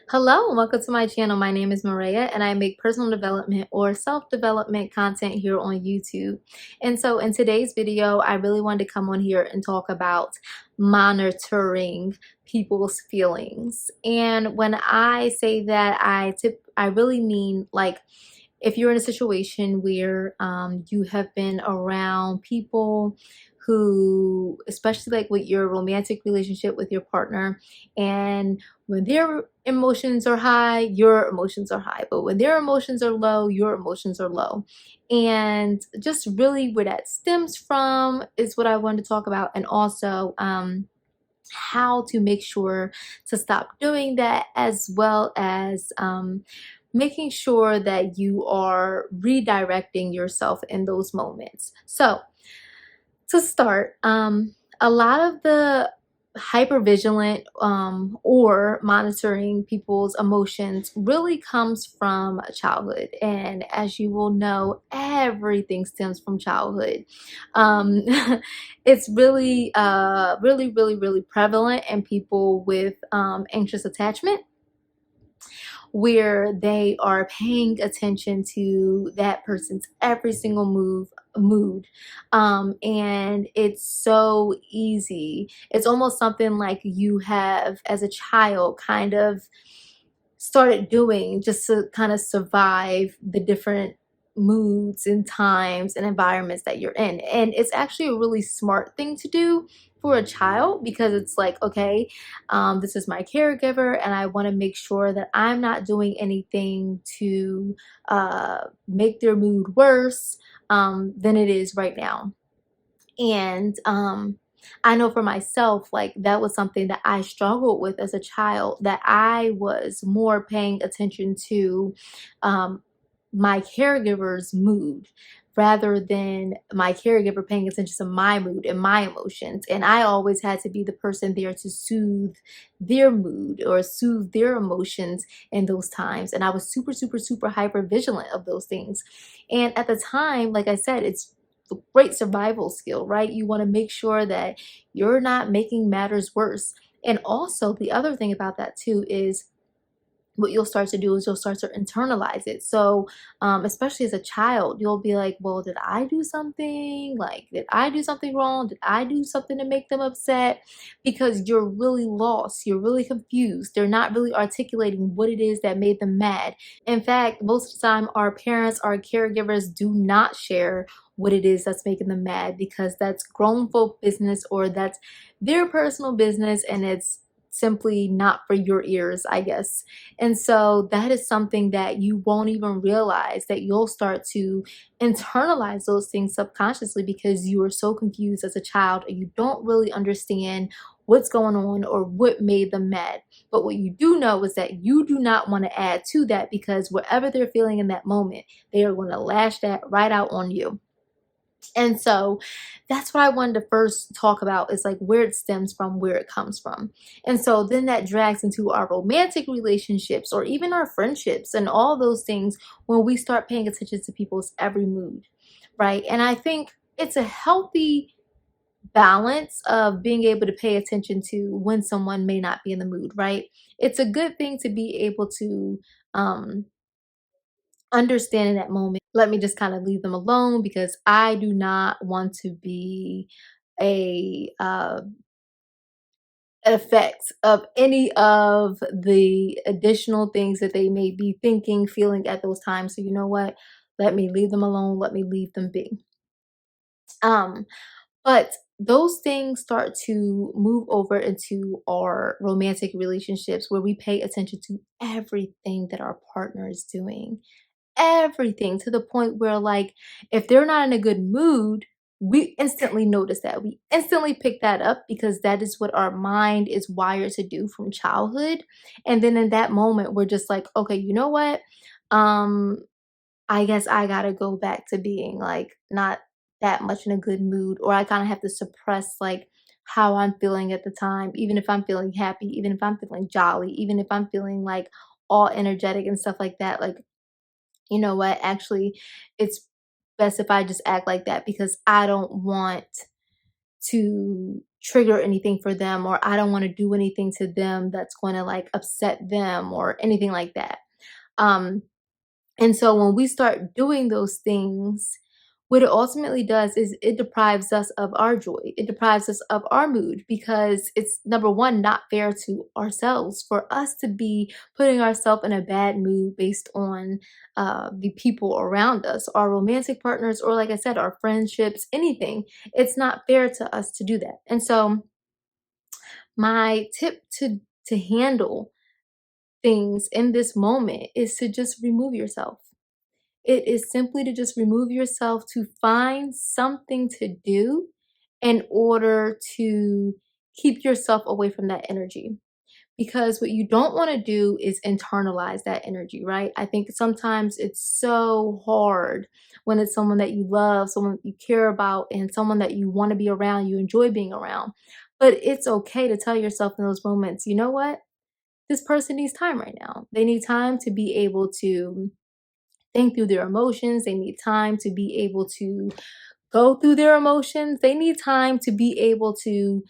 Hello and welcome to my channel. My name is Maria and I make personal development or self-development content here on YouTube. And so in today's video, I really wanted to come on here and talk about monitoring people's feelings. And when I say that, I really mean like if you're in a situation where you have been around people who, especially like with your romantic relationship with your partner, and when their emotions are high, your emotions are high, but when their emotions are low, your emotions are low. And just really where that stems from is what I wanted to talk about, and also how to make sure to stop doing that, as well as making sure that you are redirecting yourself in those moments. So, to start, a lot of the hypervigilant or monitoring people's emotions really comes from childhood. And as you will know, everything stems from childhood. Um, it's really prevalent in people with anxious attachment, where they are paying attention to that person's every single mood, and it's so easy. It's almost something like you have as a child kind of started doing just to kind of survive the different moods and times and environments that you're in. And it's actually a really smart thing to do for a child, because it's like, okay, this is my caregiver and I want to make sure that I'm not doing anything to make their mood worse than it is right now. And I know for myself, like that was something that I struggled with as a child, that I was more paying attention to um, my caregiver's mood rather than my caregiver paying attention to my mood and my emotions. And I always had to be the person there to soothe their mood or soothe their emotions in those times. And I was super hyper vigilant of those things. And at the time, like I said, it's a great survival skill, right? You want to make sure that you're not making matters worse. And also, the other thing about that too is what you'll start to do is you'll start to internalize it. So, especially as a child, you'll be like, well, did I do something? Like, did I do something wrong? Did I do something to make them upset? Because you're really lost. You're really confused. They're not really articulating what it is that made them mad. In fact, most of the time, our parents, our caregivers do not share what it is that's making them mad, because that's grown folk business, or that's their personal business, and it's simply not for your ears, I guess. And so that is something that you won't even realize, that you'll start to internalize those things subconsciously, because you are so confused as a child and you don't really understand what's going on or what made them mad. But what you do know is that you do not want to add to that, because whatever they're feeling in that moment, they are going to lash that right out on you. And so that's what I wanted to first talk about, is like where it stems from, where it comes from. And so then that drags into our romantic relationships or even our friendships and all those things, when we start paying attention to people's every mood, right? And I think it's a healthy balance of being able to pay attention to when someone may not be in the mood, right? It's a good thing to be able to um understand in that moment, let me just kind of leave them alone, because I do not want to be a an effect of any of the additional things that they may be thinking, feeling at those times. So you know what? Let me leave them alone. Let me leave them be. Um, but those things start to move over into our romantic relationships, where we pay attention to everything that our partner is doing, everything, to the point where, like, if they're not in a good mood, we instantly notice that. We instantly pick that up, because that is what our mind is wired to do from childhood. And then in that moment, we're just like, okay, you know what? Um, I guess I gotta go back to being like not that much in a good mood, or I kind of have to suppress like how I'm feeling at the time, even if I'm feeling happy, even if I'm feeling jolly, even if I'm feeling like all energetic and stuff like that. Like, you know what? Actually, it's best if I just act like that, because I don't want to trigger anything for them, or I don't want to do anything to them that's going to like upset them or anything like that. Um, and so when we start doing those things, what it ultimately does is it deprives us of our joy. It deprives us of our mood because it's number one, not fair to ourselves for us to be putting ourselves in a bad mood based on the people around us, our romantic partners, or like I said, our friendships, anything. It's not fair to us to do that. And so my tip to handle things in this moment is to just remove yourself. It is simply to just remove yourself to find something to do in order to keep yourself away from that energy. Because what you don't want to do is internalize that energy, right? I think sometimes it's so hard when it's someone that you love, someone that you care about, and someone that you want to be around, you enjoy being around. But it's okay to tell yourself in those moments, you know what? This person needs time right now. They need time to be able to think through their emotions. They need time to be able to go through their emotions. They need time to be able to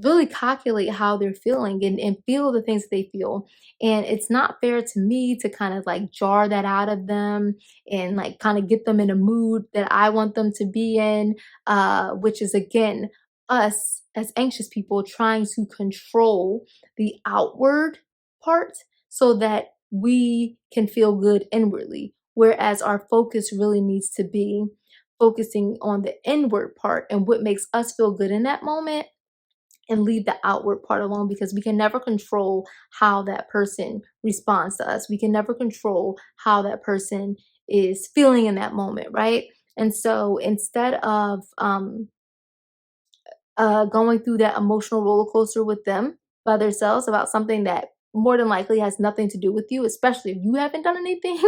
really calculate how they're feeling and feel the things that they feel. And it's not fair to me to kind of like jar that out of them and like kind of get them in a mood that I want them to be in, which is again, us as anxious people trying to control the outward part so that we can feel good inwardly. Whereas our focus really needs to be focusing on the inward part and what makes us feel good in that moment and leave the outward part alone because we can never control how that person responds to us. We can never control how that person is feeling in that moment, right? And so instead of going through that emotional roller coaster with them by themselves about something that more than likely has nothing to do with you, especially if you haven't done anything,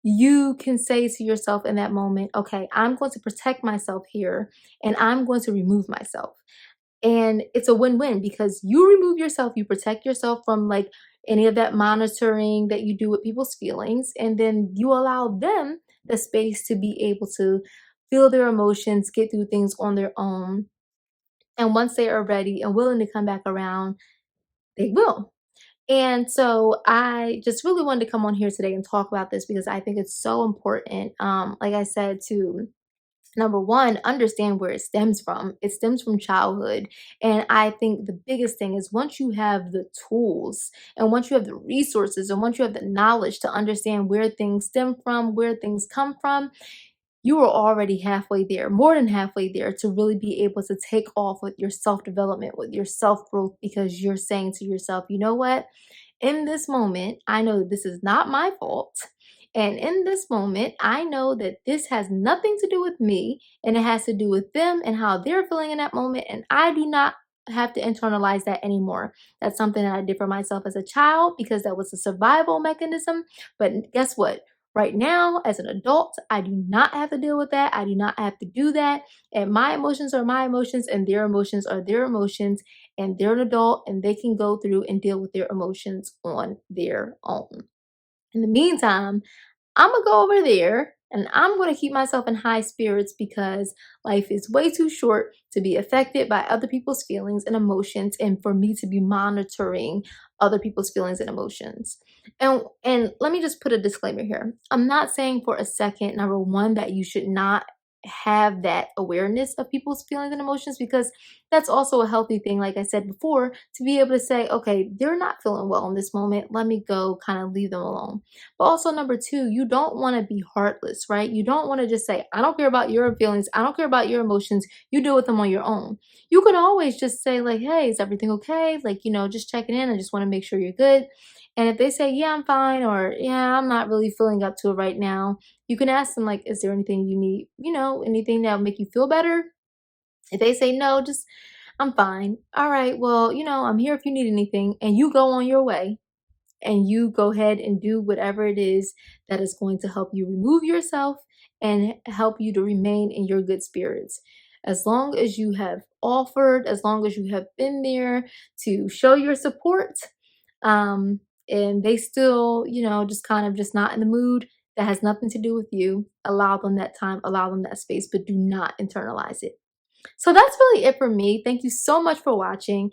you can say to yourself in that moment, okay, I'm going to protect myself here and I'm going to remove myself. And it's a win-win because you remove yourself, you protect yourself from like any of that monitoring that you do with people's feelings, and then you allow them the space to be able to feel their emotions, get through things on their own. And once they are ready and willing to come back around, they will. And so I just really wanted to come on here today and talk about this because I think it's so important. Like I said, to number one, understand where it stems from. It stems from childhood. And I think the biggest thing is once you have the tools and once you have the resources and once you have the knowledge to understand where things stem from, where things come from, you are already halfway there, more than halfway there, to really be able to take off with your self development, with your self growth, because you're saying to yourself, you know what? In this moment, I know this is not my fault. And in this moment, I know that this has nothing to do with me and it has to do with them and how they're feeling in that moment. And I do not have to internalize that anymore. That's something that I did for myself as a child because that was a survival mechanism. But guess what? Right now, as an adult, I do not have to deal with that. I do not have to do that. And my emotions are my emotions, and their emotions are their emotions. And they're an adult, and they can go through and deal with their emotions on their own. In the meantime, I'm gonna go over there and I'm gonna keep myself in high spirits because life is way too short to be affected by other people's feelings and emotions and for me to be monitoring other people's feelings and emotions. And let me just put a disclaimer here. I'm not saying for a second, number one, that you should not have that awareness of people's feelings and emotions because that's also a healthy thing, like I said before, to be able to say, okay, they're not feeling well in this moment, let me go kind of leave them alone. But also, number two, you don't want to be heartless, right? You don't want to just say, I don't care about your feelings. I don't care about your emotions. You deal with them on your own. You can always just say, like, hey, is everything okay? Like, just checking in. I just want to make sure you're good. And if they say, yeah, I'm fine, or yeah, I'm not really feeling up to it right now, you can ask them, like, is there anything you need, anything that will make you feel better? If they say no, just, I'm fine. All right, well, I'm here if you need anything. And you go on your way and you go ahead and do whatever it is that is going to help you remove yourself and help you to remain in your good spirits. As long as you have offered, as long as you have been there to show your support, and they still, just kind of just not in the mood, that has nothing to do with you. Allow them that time, allow them that space, but do not internalize it. So that's really it for me. Thank you so much for watching.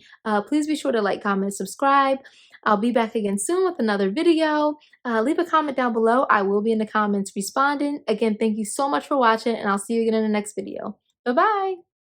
Please be sure to like, comment, subscribe. I'll be back again soon with another video. Leave a comment down below. I will be in the comments responding. Again, thank you so much for watching, and I'll see you again in the next video. Bye-bye.